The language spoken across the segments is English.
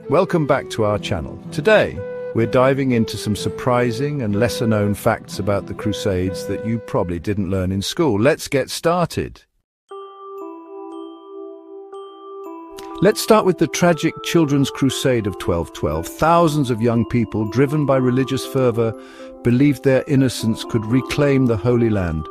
Welcome back to our channel. Today, we're diving into some surprising and lesser-known facts about the Crusades that you probably didn't learn in school. Let's get started. Let's start with the tragic Children's Crusade of 1212. Thousands of young people, driven by religious fervor, believed their innocence could reclaim the Holy Land.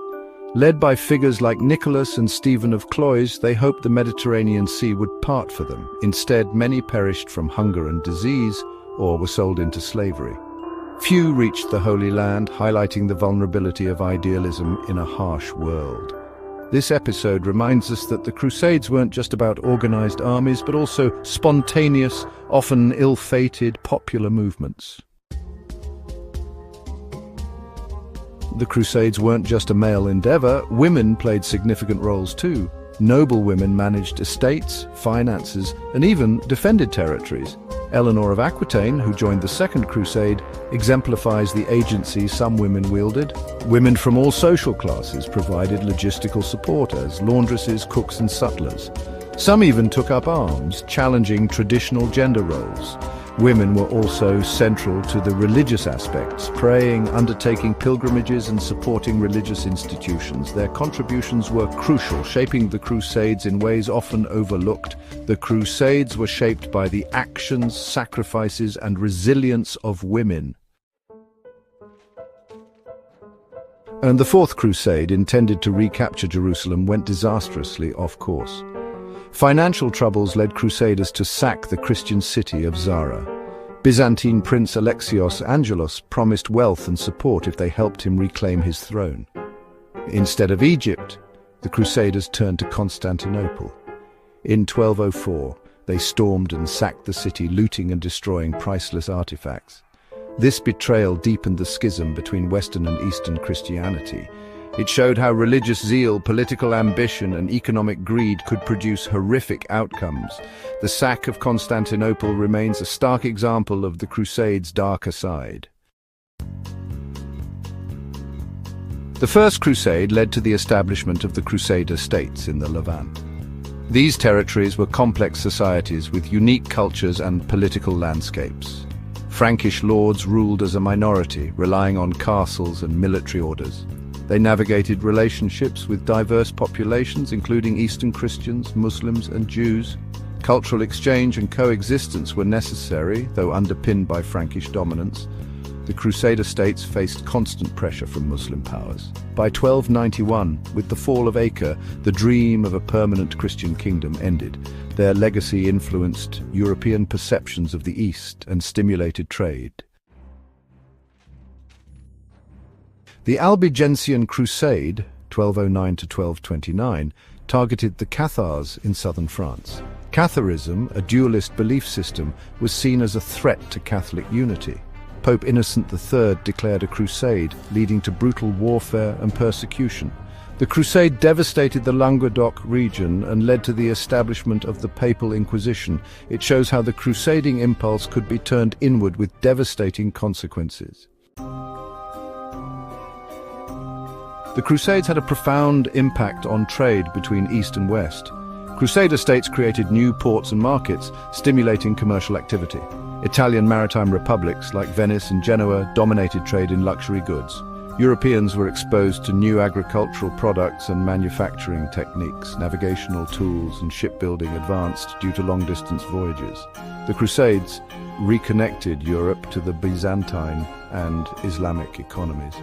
Led by figures like Nicholas and Stephen of Cloyes, they hoped the Mediterranean Sea would part for them. Instead, many perished from hunger and disease, or were sold into slavery. Few reached the Holy Land, highlighting the vulnerability of idealism in a harsh world. This episode reminds us that the Crusades weren't just about organized armies, but also spontaneous, often ill-fated, popular movements. The Crusades weren't just a male endeavor. Women played significant roles too. Noble women managed estates, finances, and even defended territories. Eleanor of Aquitaine, who joined the Second Crusade, exemplifies the agency some women wielded. Women from all social classes provided logistical support as laundresses, cooks, and sutlers. Some even took up arms, challenging traditional gender roles. Women were also central to the religious aspects, praying, undertaking pilgrimages, and supporting religious institutions. Their contributions were crucial, shaping the Crusades in ways often overlooked. The Crusades were shaped by the actions, sacrifices, and resilience of women. And the Fourth Crusade, intended to recapture Jerusalem, went disastrously off course. Financial troubles led Crusaders to sack the Christian city of Zara. Byzantine Prince Alexios Angelos promised wealth and support if they helped him reclaim his throne. Instead of Egypt, the Crusaders turned to Constantinople. In 1204, they stormed and sacked the city, looting and destroying priceless artifacts. This betrayal deepened the schism between Western and Eastern Christianity. It showed how religious zeal, political ambition, and economic greed could produce horrific outcomes. The sack of Constantinople remains a stark example of the Crusades' darker side. The First Crusade led to the establishment of the Crusader states in the Levant. These territories were complex societies with unique cultures and political landscapes. Frankish lords ruled as a minority, relying on castles and military orders. They navigated relationships with diverse populations, including Eastern Christians, Muslims, and Jews. Cultural exchange and coexistence were necessary, though underpinned by Frankish dominance. The Crusader states faced constant pressure from Muslim powers. By 1291, with the fall of Acre, the dream of a permanent Christian kingdom ended. Their legacy influenced European perceptions of the East and stimulated trade. The Albigensian Crusade, 1209 to 1229, targeted the Cathars in southern France. Catharism, a dualist belief system, was seen as a threat to Catholic unity. Pope Innocent III declared a crusade, leading to brutal warfare and persecution. The crusade devastated the Languedoc region and led to the establishment of the Papal Inquisition. It shows how the crusading impulse could be turned inward with devastating consequences. The Crusades had a profound impact on trade between East and West. Crusader states created new ports and markets, stimulating commercial activity. Italian maritime republics like Venice and Genoa dominated trade in luxury goods. Europeans were exposed to new agricultural products and manufacturing techniques. Navigational tools and shipbuilding advanced due to long-distance voyages. The Crusades reconnected Europe to the Byzantine and Islamic economies.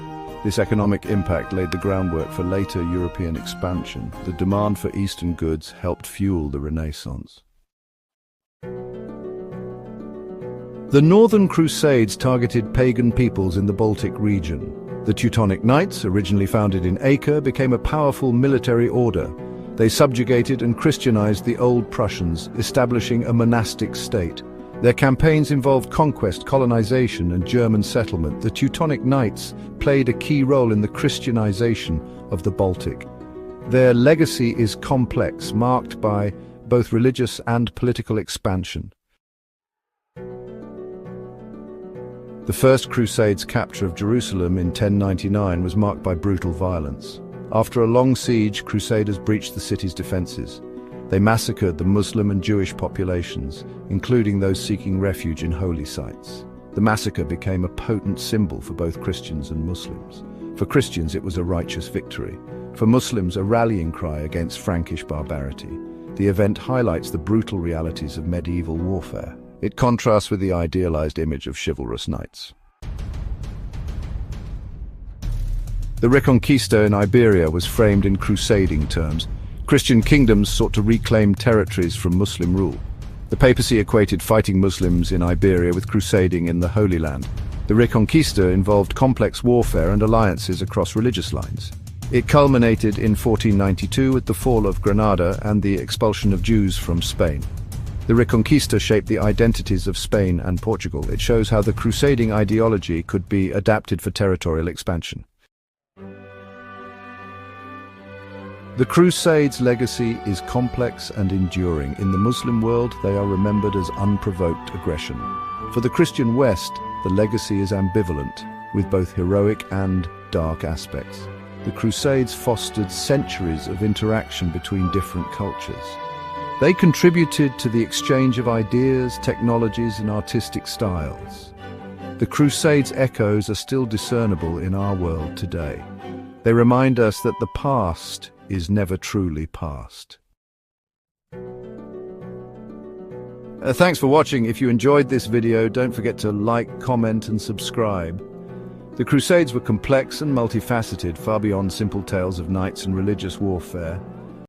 This economic impact laid the groundwork for later European expansion. The demand for Eastern goods helped fuel the Renaissance. The Northern Crusades targeted pagan peoples in the Baltic region. The Teutonic Knights, originally founded in Acre, became a powerful military order. They subjugated and Christianized the Old Prussians, establishing a monastic state. Their campaigns involved conquest, colonization, and German settlement. The Teutonic Knights played a key role in the Christianization of the Baltic. Their legacy is complex, marked by both religious and political expansion. The First Crusade's capture of Jerusalem in 1099 was marked by brutal violence. After a long siege, Crusaders breached the city's defenses. They massacred the Muslim and Jewish populations, including those seeking refuge in holy sites. The massacre became a potent symbol for both Christians and Muslims. For Christians, it was a righteous victory. For Muslims, a rallying cry against Frankish barbarity. The event highlights the brutal realities of medieval warfare. It contrasts with the idealized image of chivalrous knights. The Reconquista in Iberia was framed in crusading terms. Christian kingdoms sought to reclaim territories from Muslim rule. The papacy equated fighting Muslims in Iberia with crusading in the Holy Land. The Reconquista involved complex warfare and alliances across religious lines. It culminated in 1492 with the fall of Granada and the expulsion of Jews from Spain. The Reconquista shaped the identities of Spain and Portugal. It shows how the crusading ideology could be adapted for territorial expansion. The Crusades' legacy is complex and enduring. In the Muslim world, they are remembered as unprovoked aggression. For the Christian West, the legacy is ambivalent, with both heroic and dark aspects. The Crusades fostered centuries of interaction between different cultures. They contributed to the exchange of ideas, technologies, and artistic styles. The Crusades' echoes are still discernible in our world today. They remind us that the past is never truly past. Thanks for watching. If you enjoyed this video, don't forget to like, comment, and subscribe. The Crusades were complex and multifaceted, far beyond simple tales of knights and religious warfare.